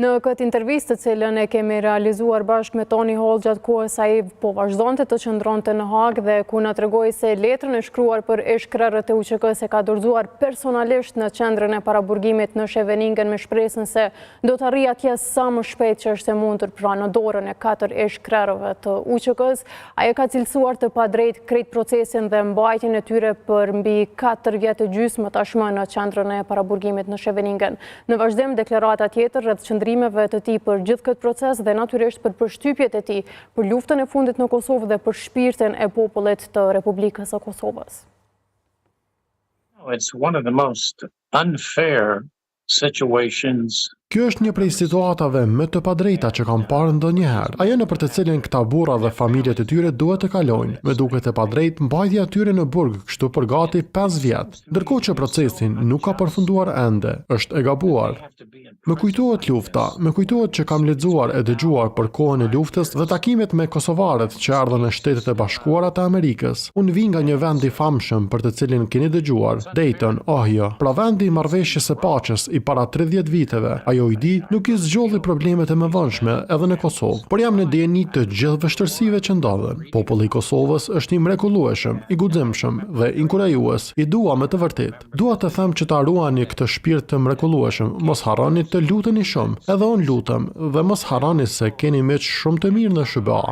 Në këtë intervistë të cilën e kemi realizuar bashkë me Toni Holl gjatë kohës ai po vazhdonte të qëndronte në Hagë dhe ku na tregoi se letrën e shkruar për ish-krerët e UÇK-s e ka dorëzuar personalisht në qendrën e paraburgimit në Scheveningen me shpresën se do të arrijë atje sa më shpejt që është e mundur pra në dorën e 4 ish-krerëve të UÇK-s. Ai ka cilësuar të padrejtë krejt procesin dhe mbajtjen e tyre për mbi 4 vjet e gjysmë tashmë në qendrën e paraburgimit në Scheveningen. Në vazhdim deklarata tjetër rreth qëndrimeve të tij për gjithë këtë proces dhe natyrisht për përshtypjet e tij për luftën e fundit në Kosovë dhe për shpirtin e popullit të Republikës së Kosovës. It's one of the most unfair situations. Kjo është një prej situatave më të padrejta që kam parë ndonjëherë. Ajo nëpër të cilën këta burra dhe familjet e tyre duhet të kalojnë. Me duket e padrejtë mbajtja e tyre në burg, kështu për gati 5 vjet. Ndërkohë që procesin nuk ka përfunduar ende, është e gabuar. Më kujtohet lufta, më kujtohet që kam lexuar e dëgjuar për kohën e luftës dhe takimet me kosovarët që ardhën në Shtetet e Bashkuara të Amerikës. Unë vi nga një vend i famshëm për të cilin keni dëgjuar, Dayton, Ohio, pra vendi i marrëveshjes së paqes i para 30 viteve. I di nuk i zgjodhi problemet e mëvonshme edhe në Kosovë, por jam në dieni të gjithë vështirësive që ndodhen. Populli i Kosovës është i mrekullueshëm, i guximshëm dhe inkurajues. I dua me të vërtetë. Dua të them që ta ruani këtë shpirt të mrekullueshëm. Mos harroni të luteni shumë. Edhe unë lutem dhe mos harroni se keni miq shumë të mirë në SBA.